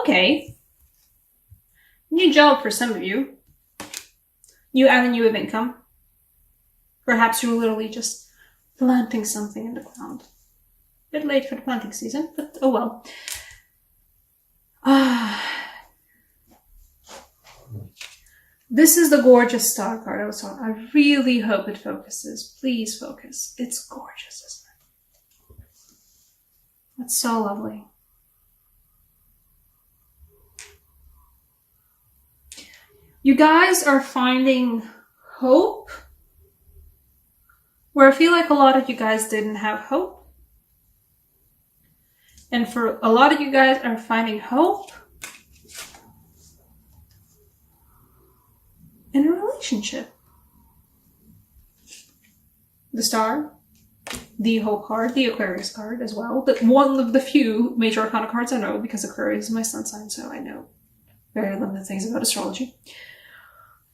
Okay. New job for some of you. New avenue of income. Perhaps you're literally just planting something in the ground. Bit late for the planting season, but oh well. This is the gorgeous star card I was talking. I really hope it focuses. Please focus. It's gorgeous, isn't it? That's so lovely. You guys are finding hope where I feel like a lot of you guys didn't have hope. And for a lot of you guys are finding hope in a relationship. The star, the hope card, the Aquarius card as well. But one of the few major arcana cards I know, because Aquarius is my sun sign, so I know very limited things about astrology.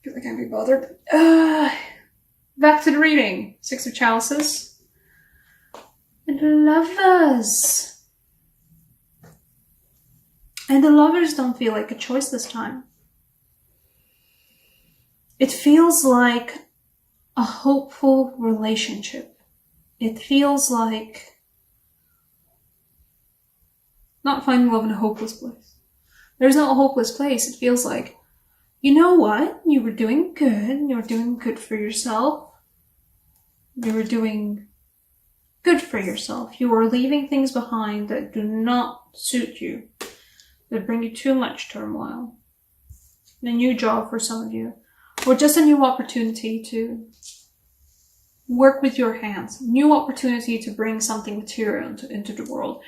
Because I can't be bothered. Back to the reading. Six of Chalices. And the Lovers. And the Lovers don't feel like a choice this time. It feels like a hopeful relationship. It feels like not finding love in a hopeless place. There's no hopeless place. It feels like, you know what? You were doing good. You were doing good for yourself. You were doing good for yourself. You were leaving things behind that do not suit you, that bring you too much turmoil. A new job for some of you. Or just a new opportunity to work with your hands. New opportunity to bring something material into the world.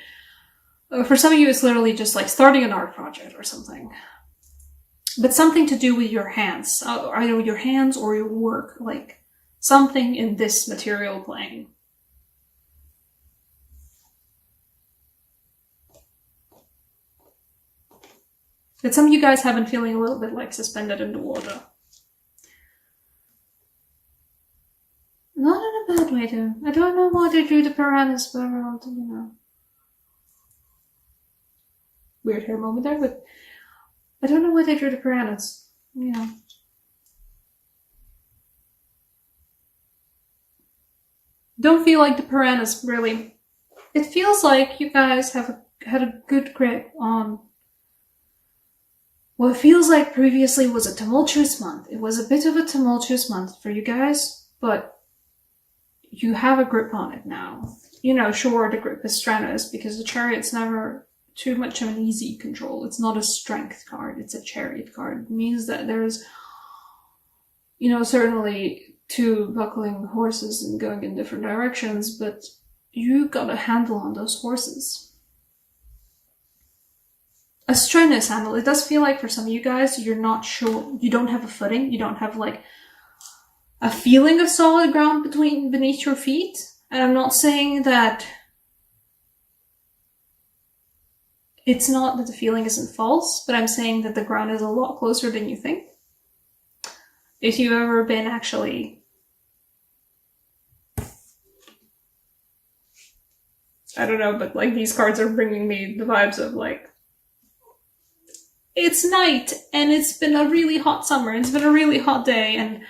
For some of you, it's literally just like starting an art project or something. But something to do with your hands. Either your hands or your work. Like something in this material plane. But some of you guys have been feeling a little bit like suspended in the water. Not in a bad way, though. I don't know why they drew the piranhas around, you know. Weird hair moment there, but I don't know why they drew the piranhas, you know. Don't feel like the piranhas, really. It feels like you guys have had a good grip on what feels like previously was a tumultuous month. It was a bit of a tumultuous month for you guys, but you have a grip on it now. You know, sure, the grip is strenuous because the Chariot's never too much of an easy control. It's not a strength card, it's a Chariot card. It means that there's, you know, certainly two buckling horses and going in different directions, but you got a handle on those horses. A strenuous handle. It does feel like for some of you guys, you're not sure, you don't have a footing, you don't have like a feeling of solid ground beneath your feet. And I'm not saying that it's not that the feeling isn't false, but I'm saying that the ground is a lot closer than you think. If you've ever been actually, I don't know, but like these cards are bringing me the vibes of like, it's night and it's been a really hot summer. It's been a really hot day and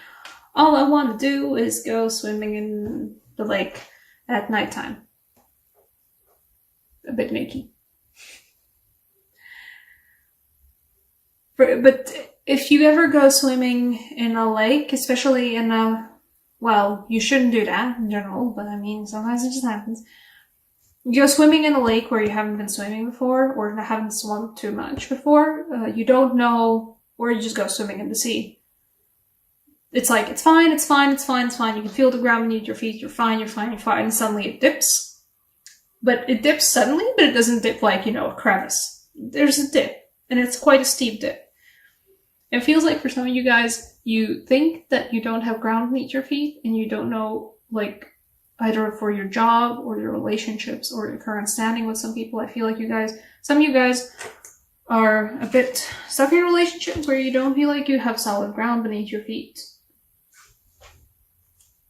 all I want to do is go swimming in the lake at nighttime. A bit naked. But if you ever go swimming in a lake, especially in a, well, you shouldn't do that in general, but I mean, sometimes it just happens. You go swimming in a lake where you haven't been swimming before, or haven't swum too much before, you don't know, or you just go swimming in the sea. It's like, it's fine, it's fine, it's fine, it's fine. You can feel the ground beneath your feet, you're fine, you're fine, you're fine, and suddenly it dips. But it dips suddenly, but it doesn't dip like, you know, a crevice. There's a dip, and it's quite a steep dip. It feels like for some of you guys, you think that you don't have ground beneath your feet, and you don't know, like, either for your job or your relationships or your current standing with some people. I feel like you guys, some of you guys are a bit stuck in a relationship where you don't feel like you have solid ground beneath your feet.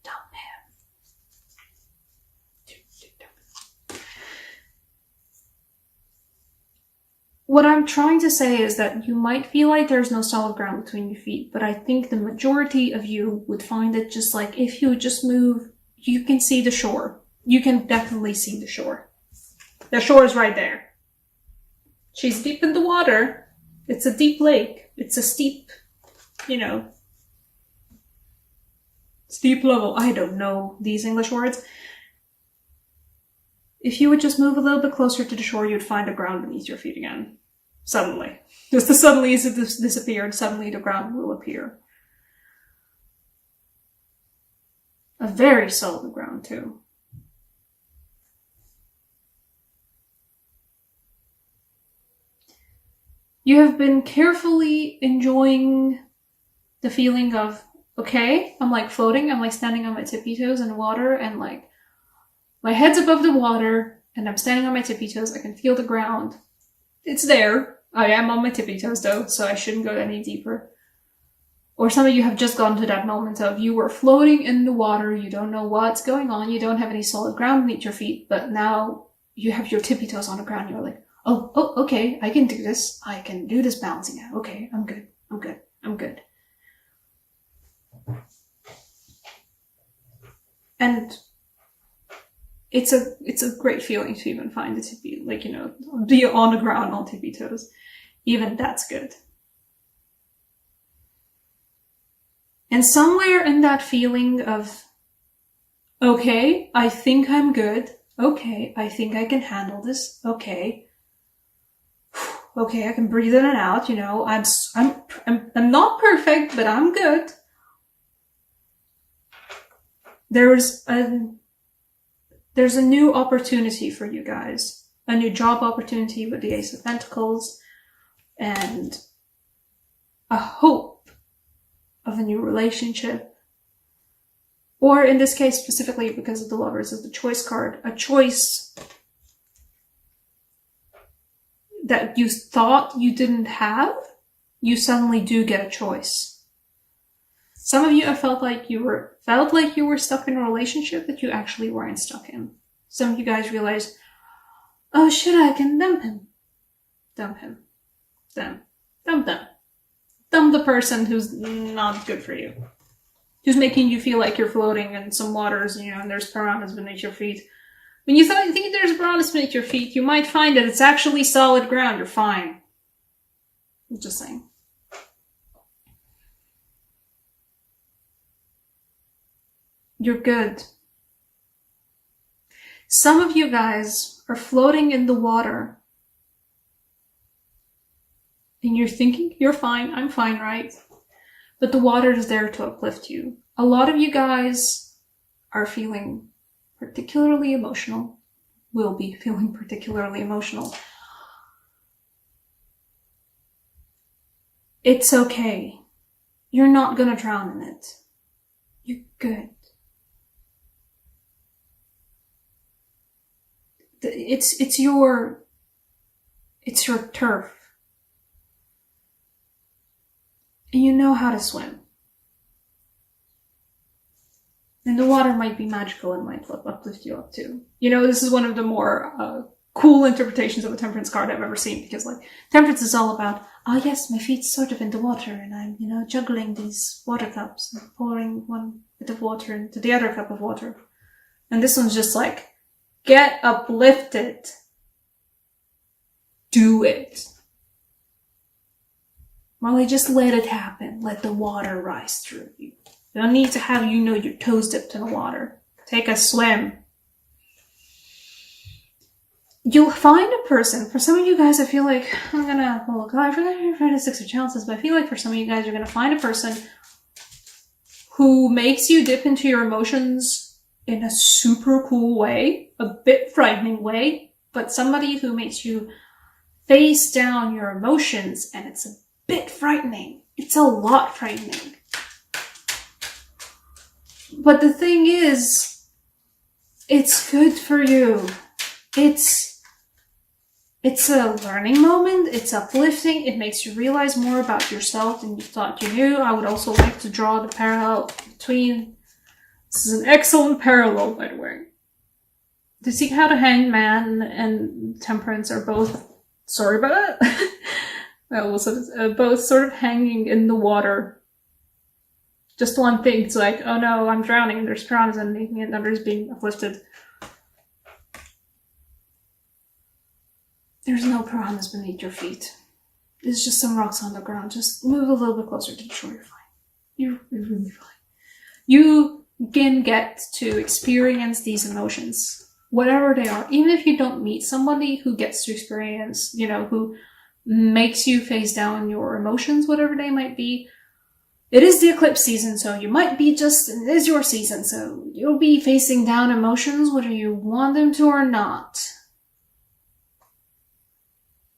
Dumb man. what I'm trying to say is that you might feel like there's no solid ground between your feet, but I think the majority of you would find it just like if you just move, you can see the shore. You can definitely see the shore. The shore is right there. She's deep in the water. It's a deep lake. It's a steep, steep level. I don't know these English words. If you would just move a little bit closer to the shore, you'd find the ground beneath your feet again. Suddenly. Just as suddenly as it disappeared, suddenly the ground will appear. A very solid ground, too. You have been carefully enjoying the feeling of, okay, I'm like floating, I'm like standing on my tippy toes in the water, and like my head's above the water, and I'm standing on my tippy toes. I can feel the ground. It's there. I am on my tippy toes though, so I shouldn't go any deeper. Or some of you have just gotten to that moment of you were floating in the water, you don't know what's going on, you don't have any solid ground beneath your feet, but now you have your tippy toes on the ground, you're like, oh, okay, I can do this. I can do this balancing act. Okay, I'm good. And it's a great feeling to even find the tippy, be on the ground on tippy toes. Even that's good. And somewhere in that feeling of, okay, I think I'm good. Okay, I think I can handle this. Okay, I can breathe in and out. I'm not perfect, but I'm good. There's a new opportunity for you guys, a new job opportunity with the Ace of Pentacles, and a hope of a new relationship. Or in this case, specifically because of the Lovers of the Choice card, a choice that you thought you didn't have, you suddenly do get a choice. Some of you have felt like you were stuck in a relationship that you actually weren't stuck in. Some of you guys realized, oh shit, I can dump him. Dump him. Dump them. Dump the person who's not good for you. Who's making you feel like you're floating in some waters, and there's piranhas beneath your feet. When you think there's piranhas beneath your feet, you might find that it's actually solid ground. You're fine. I'm just saying. You're good. Some of you guys are floating in the water. And you're thinking, you're fine, I'm fine, right? But the water is there to uplift you. A lot of you guys are feeling particularly emotional, will be feeling particularly emotional. It's okay. You're not gonna drown in it. You're good. It's your turf. And you know how to swim. And the water might be magical and might uplift you up too. This is one of the more cool interpretations of a Temperance card I've ever seen, because Temperance is all about, yes, my feet's sort of in the water and I'm, juggling these water cups and pouring one bit of water into the other cup of water. And this one's just like, get uplifted. Do it. Molly, just let it happen. Let the water rise through you. You don't need to have, your toes dipped in the water. Take a swim. You'll find a person. For some of you guys, I feel like, I forgot the Six of Chalices, but I feel like for some of you guys, you're going to find a person who makes you dip into your emotions in a super cool way, a bit frightening way, but somebody who makes you face down your emotions, and it's a bit frightening. It's a lot frightening. But the thing is, it's good for you. It's a learning moment. It's uplifting. It makes you realize more about yourself than you thought you knew. I would also like to draw the parallel between... This is an excellent parallel, by the way. To see how the Hanged Man and Temperance are both sorry about that. Both sort of hanging in the water. Just one thing, it's like, oh no, I'm drowning, and there's piranhas underneath me, and others being uplifted. There's no piranhas beneath your feet. It's just some rocks on the ground. Just move a little bit closer to the shore, you're fine. You're really fine. You can get to experience these emotions, whatever they are. Even if you don't meet somebody who gets to experience, who makes you face down your emotions, whatever they might be. It is the eclipse season, so you might be it is your season, so you'll be facing down emotions whether you want them to or not.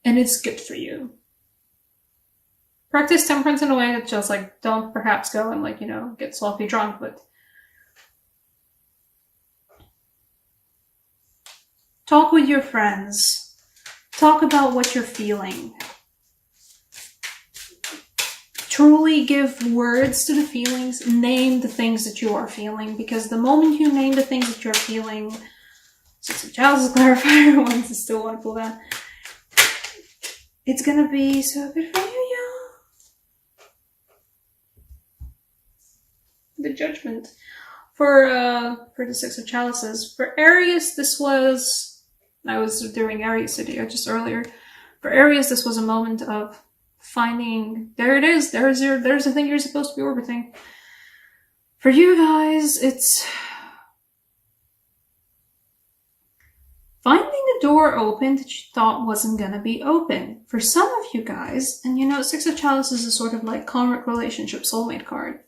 And it's good for you. Practice temperance in a way that just don't perhaps go and get sloppy drunk, but talk with your friends. Talk about what you're feeling. Truly give words to the feelings. Name the things that you are feeling, because the moment you name the things that you're feeling, Six of Chalices clarifier, once I still want to pull that, it's gonna be so good for you, y'all. The Judgment. For the Six of Chalices. For Aries, I was doing Aries video just earlier. For Aries, this was a moment of finding, there it is, there's the thing you're supposed to be orbiting. For you guys, it's finding a door open that you thought wasn't gonna be open. For some of you guys, and Six of Chalices is a sort of karmic relationship soulmate card.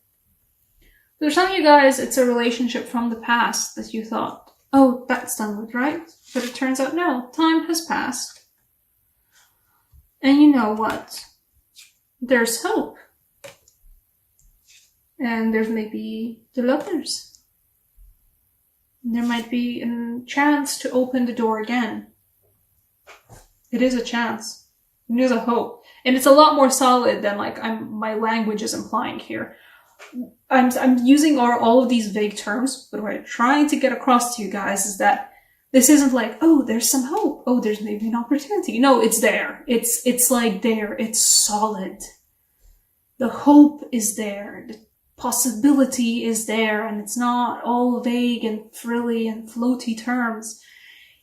For some of you guys, it's a relationship from the past that you thought, oh, that's done with, right? But it turns out, no, time has passed. And you know what? There's hope. And there's maybe the lovers. There might be a chance to open the door again. It is a chance. It is a hope. And it's a lot more solid than my language is implying here. I'm using all of these vague terms, but what I'm trying to get across to you guys is that this isn't oh, there's some hope. Oh, there's maybe an opportunity. No, it's there. It's there. It's solid. The hope is there. The possibility is there, and it's not all vague and frilly and floaty terms.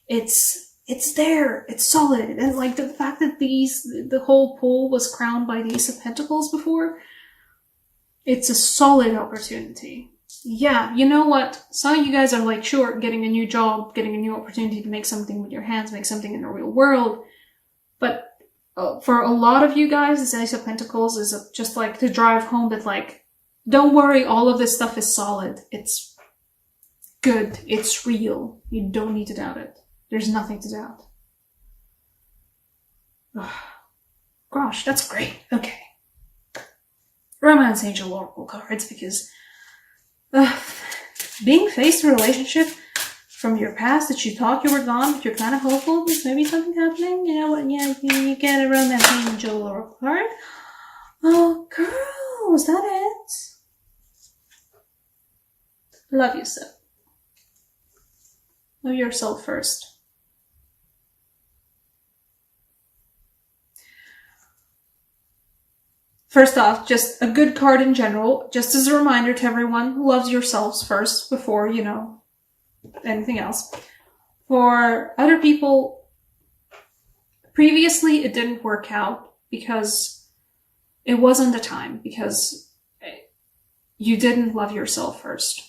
It's there. It's solid. And the fact that the whole pool was crowned by the Ace of Pentacles before, it's a solid opportunity. Yeah, you know what? Some of you guys are sure, getting a new job, getting a new opportunity to make something with your hands, make something in the real world. But for a lot of you guys, this Ace of Pentacles is just to drive home that don't worry, all of this stuff is solid. It's good. It's real. You don't need to doubt it. There's nothing to doubt. Gosh, that's great. Okay. Romance Angel Oracle cards, because being faced with a relationship from your past that you thought you were gone, but you're kind of hopeful there's maybe something happening. You know what? Yeah, you get a Romance Angel Oracle card. Oh, girl, is that it? Love yourself. Love yourself first. First off, just a good card in general, just as a reminder to everyone, love yourselves first before, anything else. For other people, previously it didn't work out because it wasn't the time, because you didn't love yourself first.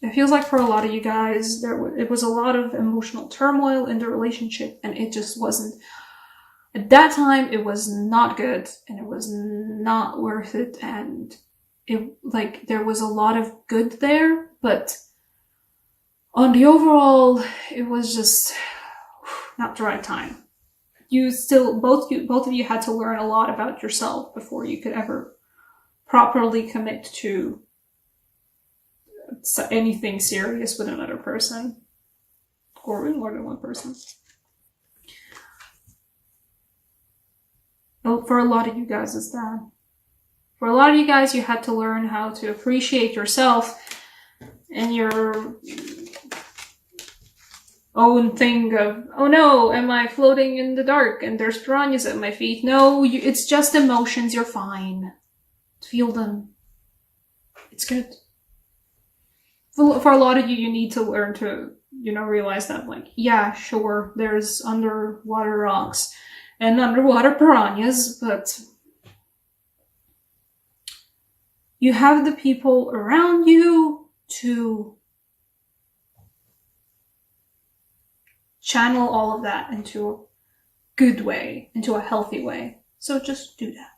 It feels like for a lot of you guys, it was a lot of emotional turmoil in the relationship, and it just wasn't. At that time, it was not good, and it was not worth it, and there was a lot of good there, but on the overall, it was just not the right time. Both of you had to learn a lot about yourself before you could ever properly commit to anything serious with another person, or with more than one person. Well, for a lot of you guys, it's that. For a lot of you guys, you had to learn how to appreciate yourself and your own thing of, oh no, am I floating in the dark and there's piranhas at my feet? No, it's just emotions. You're fine. Feel them. It's good. For a lot of you, you need to learn to, realize that, like, yeah, sure, there's underwater rocks and underwater piranhas, but you have the people around you to channel all of that into a good way, into a healthy way. So just do that.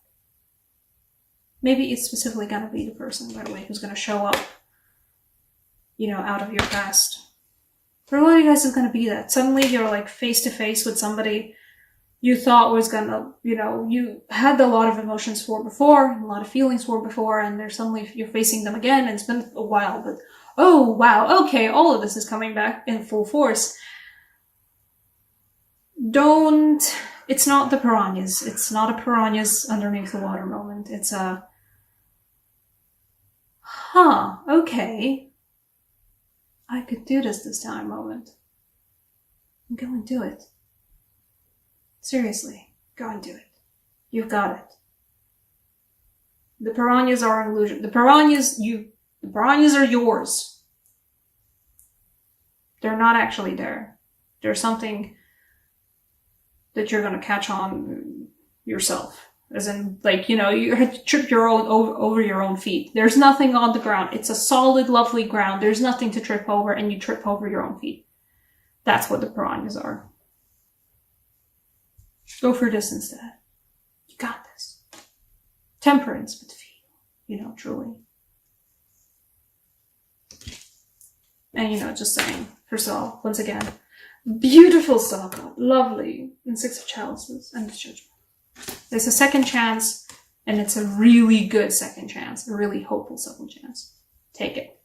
Maybe it's specifically gonna be the person, by the way, who's gonna show up, out of your past. For a lot of you guys, it's gonna be that. Suddenly you're like face to face with somebody you thought was gonna, you had a lot of emotions for before, a lot of feelings for before, and you're facing them again, and it's been a while, but oh wow, okay, all of this is coming back in full force. It's not the piranhas. It's not a piranhas underneath the water moment. It's a, okay, I could do this time moment. Go and do it. Seriously, go and do it. You've got it. The piranhas are an illusion. The piranhas are yours. They're not actually there. There's something that you're gonna catch on yourself. As in, like, you have to trip over your own feet. There's nothing on the ground. It's a solid, lovely ground. There's nothing to trip over, and you trip over your own feet. That's what the piranhas are. Go for this instead. You got this. Temperance, but feel, truly. And, just saying, first of all, once again, beautiful stuff, lovely, and Six of Chalices, and the Judgment. There's a second chance, and it's a really good second chance, a really hopeful second chance. Take it.